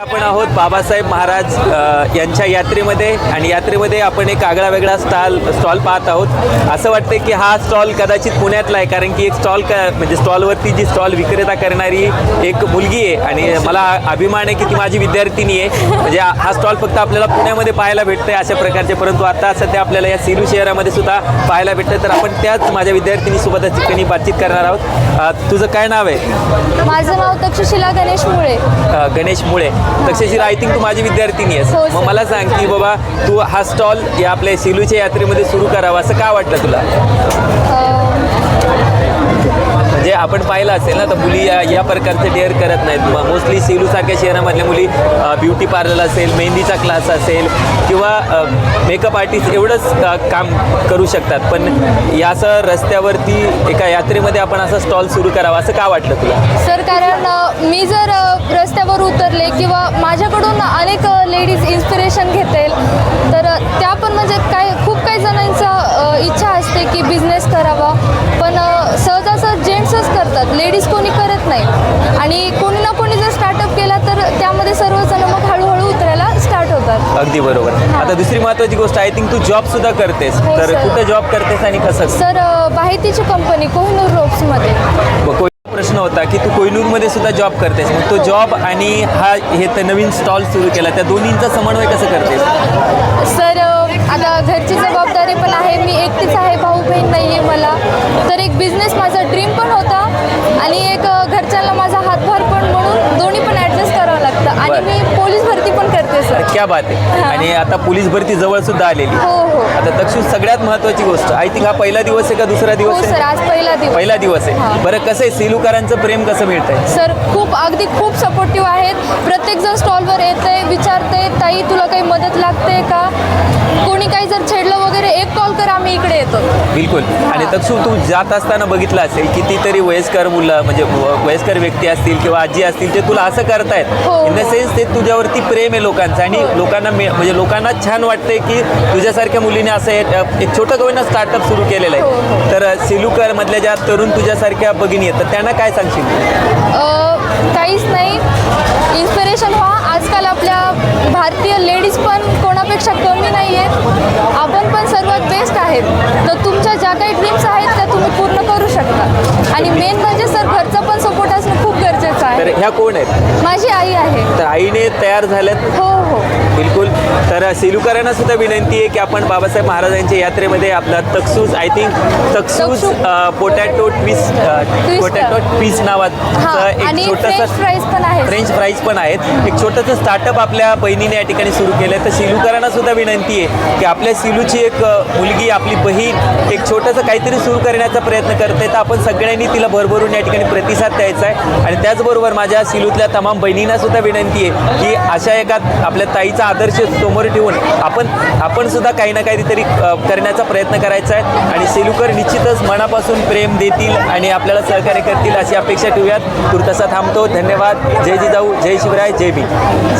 आपण आहोत बाबासाहेब महाराज यांच्या यात्रेमध्ये आणि यात्रेमध्ये आपण एक आगळा वेगळा स्टॉल पाहत आहोत। असं वाटते की हा स्टॉल कदाचित पुण्यातला आहे, कारण की एक म्हणजे स्टॉलवरती जी स्टॉल विक्रेता करणारी एक मुलगी आहे आणि मला अभिमान आहे की ती माझी विद्यार्थिनी आहे। म्हणजे हा स्टॉल फक्त आपल्याला पुण्यामध्ये पाहायला भेटते अशा प्रकारचे, परंतु आता सध्या आपल्याला या सेलू शहरामध्ये सुद्धा पाहायला भेटतं। तर आपण त्याच माझ्या विद्यार्थिनीसोबत ठिकाणी बातचीत करणार आहोत। तुझं काय नाव आहे? माझं नाव तक्षशिला गणेश मुळे। गणेश मुळे। तक्षशिला, आय थिंक तू माझी विद्यार्थिनी आहेस। हो, मग मला सांग की बाबा तू हा स्टॉल या आपल्या सेलूच्या यात्रेमध्ये सुरू करावा असं का वाटलं तुला? म्हणजे आपण पाहिलं असेल ना, तर मुली या प्रकारचे डेअर करत नाहीत। मोस्टली सेलूसारख्या शहरामधल्या मुली ब्युटी पार्लर असेल, मेहंदीचा क्लास असेल किंवा मेकअप आर्टिस्ट एवढंच काम करू शकतात, पण या असं रस्त्यावरती एका यात्रेमध्ये आपण असा स्टॉल सुरू करावा असं का वाटलं तुला? सर, कारण मी जर रस्त्यावर उतरले किंवा माझ्याकडून अनेक लेडीज इन्स्पिरेशन घेतील, तर त्या पण म्हणजे खूप काही जणांचा इच्छा असते की बिझनेस करावा, पण सहजासहज जेंट्सच करतात, लेडीज कोणी करत नाही। आणि कोणी ना कोणी जर स्टार्टअप केला तर त्यामध्ये सर्वजण मग हळूहळू उतरायला स्टार्ट होतात। अगदी बरोबर। आता दुसरी महत्त्वाची गोष्ट, आय थिंक तू जॉब सुद्धा करतेस, तर कुठे जॉब करतेस आणि कसं? सर, माहितीची कंपनी कोहिनूर रोप्समध्ये। प्रश्न होता की तू कोहिनूरमध्ये सुद्धा जॉब करतेस, मग तो जॉब आणि हे नवीन स्टॉल सुरू केला, त्या दोन्हींचा समन्वय कसं करतेस? सर, आता घरची जबाबदारी पण आहे, मी एकटीच आहे, भाऊ बहीण नाही आहे मला, तर एक बिझनेस माझा ड्रीम पण होता आणि एक घरच्यांना माझा हातभार पण, म्हणून दोन्ही पण ॲडजस्ट करावं लागतं। आणि मी पोलीस भरती पण करते सर। क्या बात आहे। आणि आता पोलीस भरती जवळ सुद्धा आलेली। हो। आता तक्षू, सगळ्यात महत्त्वाची गोष्ट, आय थिंक हा पहिला दिवस आहे का दुसरा दिवस आहे? सर, आज पहिला दिवस आहे। बरं, कसं आहे सेलूकरांचं प्रेम कसं मिळतंय? सर, खूप सपोर्टिव्ह आहेत। प्रत्येक जण स्टॉलवर येते, विचारते ताई तुला काही मदत लागते का, कोणी काही जर छेडलं वगैरे एक कॉल कर, आम्ही इकडे येतो। बिलकुल। आणि तक्षू, तू जात असताना बघितलं असेल कितीतरी वयस्कर मुलं, म्हणजे वयस्कर व्यक्ती असतील किंवा आजी असतील, ते तुला असं करतायत इन द सेन्स ते तुझ्यावरती प्रेम आहे लोकांचं, आणि लोकांना छान वाटतंय की तुझ्यासारख्या मुलीने असं एक छोटं कवना स्टार्टअप सुरू केलेलं आहे। तर सेलूकर मधल्या ज्या तरुण तुझ्यासारख्या भगिनी आहेत, तर त्यांना काय सांगशील? काहीच नाही, इन्स्पिरेशन व्हा। आजकाल आपल्या भारतीय लेडीज पण कोणापेक्षा कमी नाही आहेत, आपण पण सर्वात बेस्ट आहेत। तर तुमच्या ज्या काही ड्रीम्स आहेत त्या तुम्ही पूर्ण करू शकता। आणि मेन म्हणजे सर, घरचा पण सपोर्ट असणं खूप गरजेचं आहे। तर ह्या कोण आहेत? माझी आई आहे। तर आईने तयार झाल्यात? हो। बिलकुल। तर सेलूकरांना सुद्धा विनंती आहे की आपण बाबासाहेब महाराजांच्या यात्रेमध्ये आपला तक्षूज, आय थिंक तक्षूज पोटॅटो ट्विस्ट नावाचं एक छोटंसं फ्रेंच फ्राईज पण आहेत, एक छोटंसं स्टार्टअप आपल्या बहिणीने या ठिकाणी सुरू केलं आहे। तर सेलूकरांना सुद्धा विनंती आहे की आपल्या सेलूची एक मुलगी, आपली बहीण एक छोटंसं काहीतरी सुरू करण्याचा प्रयत्न करते, तर आपण सगळ्यांनी तिला भरभरून या ठिकाणी प्रतिसाद द्यायचा आहे। आणि त्याचबरोबर माझ्या सेलूतल्या तमाम बहिणींना सुद्धा विनंती आहे की अशा एका आपल्या ताईचा आदर्श समोर ठेवून आपण सुद्धा काही ना काहीतरी करण्याचा प्रयत्न करायचा आहे। आणि सेलूकर निश्चितच मनापासून प्रेम देतील आणि आपल्याला सहकार्य करतील अशी अपेक्षा ठेवूयात। तुर्तसा थांबतो। धन्यवाद। जय जिजाऊ, जय शिवराय, जय भीम।